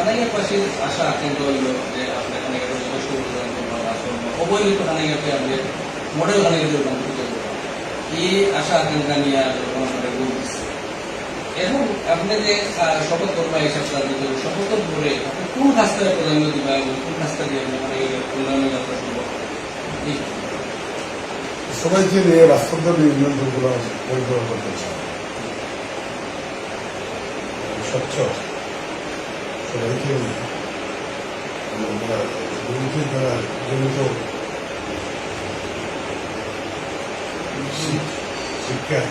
খানাইয়ের পাশে আসা কেন্দ্র হইল যে আপনার খানাইয়ের অবহেলিত খানাইয়াকে আপনি মডেল খানাইয়াতে রূপান্তরিত করবেন এই আশা আকাঙ্ক্ষা নিয়ে আপনারা রূপ দিচ্ছে। এখন আপনি যে শপথ করবা এই সপ্তাহ শপথের পরে আপনি কোন কাজটা প্রাধান্য দিবা এবং কোন কাজটা দিয়ে আপনি উন্নয়নের যাত্রা শুরু করবেন? সবাইকে নিয়ে বাস্তবভাবে ইউনিয়নগুলো পরিচালনা করতে চায়, স্বচ্ছ সবাইকে নিয়ে দুর্নীতির দ্বারা জনিত শিক্ষার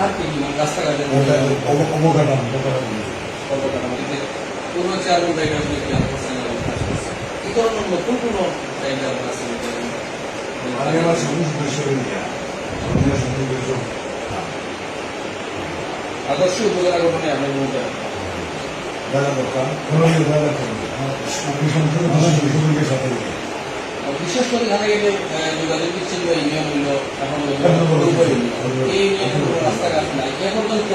আর কি রাস্তাঘাটের অবকাঠামো পুরো চালু জায়গা এই ধরনের নতুন কোনো জায়গা আছে আমি আমার সবুজ বিশ্ববিদ্যালয় আদর্শ উপজেলা গঠনে আপনার ভূমিকা জানা দরকার সাথে বিশেষ করে জানা গেলে যোগাযোগ বিচ্ছিন্ন ইউনিয়ন হইল এখন এই ইউনিয়নের রাস্তাঘাট নাই এ পর্যন্ত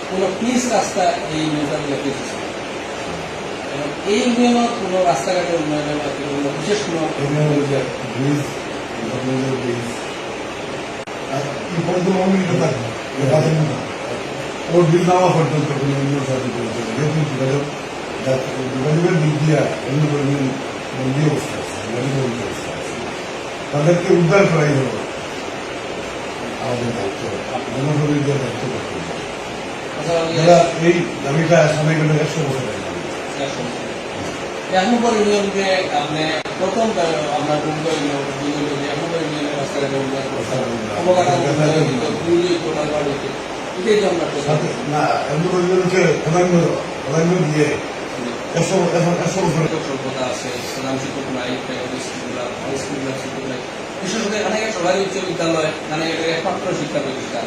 কোনো পিচ রাস্তা এই ইউনিয়নটা পেয়েছে এবং এই ইউনিয়নের কোনো রাস্তাঘাটের উন্নয়নের বিশেষ কোনো ব্রিজ ওর বিল নেওয়া পর্যন্ত কোনো ইউনিয়ন সাহায্য করেছে যেহেতু যোগাযোগের দিক দিয়ে বন্দী অবস্থা আছে, বন্দী অবস্থা আছে, তাদেরকে উদ্ধার করাই হল আমাদের দায়িত্ব, জনপ্রতিনিধিদের দায়িত্ব করতে হবে। যারা এই দাবিটা সময় গেলে 100 বছরের এখন পর ইউনিয়নকে আপনি প্রথম আপনার ভূমিকা এখন ইউনিয়নের রাস্তাঘাটে উন্নয়ন করতে না এমন ইউনিয়নকে প্রাধান্য দিয়ে 100 বছরের সভ্যতা আছে, ইসলাম শিক্ষক নাই, স্কুল শিক্ষক নাই, বিশেষ করে এখানে সরকারি উচ্চ বিদ্যালয় মানে একমাত্র শিক্ষা প্রতিষ্ঠান,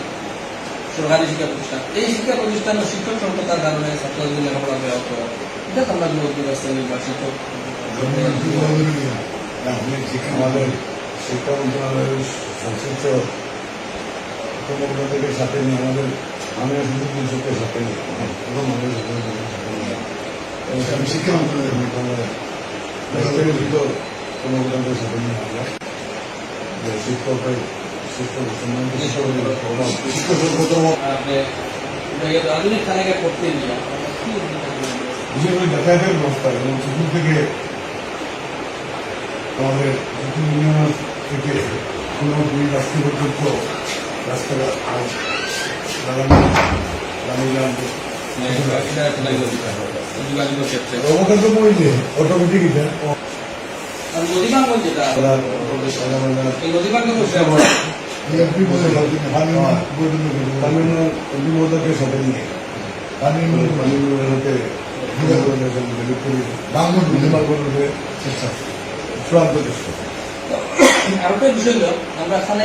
সরকারি শিক্ষা প্রতিষ্ঠান। এই শিক্ষা প্রতিষ্ঠান ও শিক্ষক সংকটার কারণে ছাত্রদের লেখাপড়া ব্যাহত হয়। এটা আমরা উদ্যোগ আছে নির্বাচিত আমাদের শিক্ষা মন্ত্রণালয়ের সংশ্লিষ্ট কর্মকর্তাদের সাথে নিয়ে আমাদের মাননীয় সুযোগ পরিষদের সাথে নিয়ে এবং আমাদের শিক্ষা মন্ত্রণালয়ের কর্মকর্তাদের সাথে নিয়ে আমরা শিক্ষকের শিক্ষক সম্মান আধুনিক খানাকে করতে নিয়ে বিশেষ করে যাতায়াতের ব্যবস্থা এবং সেখান থেকে আমাদের ইউনিয়ন থেকে কোনো দুই রাস্তা পর্যন্ত রাস্তাঘাট অবকাঠামো যে অটোমেটিক এটা নদীবাঙ্গন যেটা নদীবাঙ্গনকে সাথে নিয়ে পানিতে চূড়ান্ত চেষ্টা। আরেকটা বিষয় হল আমরা এখানে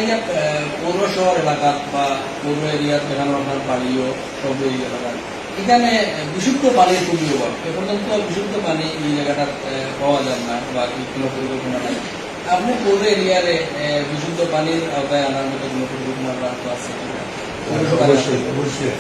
পৌর শহর এলাকা বা পৌর এরিয়ার যেখানে আপনার বাড়িও সব এই এলাকার এখানে বিশুদ্ধ পানির খুবই অভাব। এ পর্যন্ত বিশুদ্ধ পানি এই জায়গাটা পাওয়া যায় না বা কোনো পরিকল্পনা নাই। আপনি পৌর এরিয়ারে বিশুদ্ধ পানির আওতায় আনার মতো কোনো পরিকল্পনা আছে? অবশ্যই অবশ্যই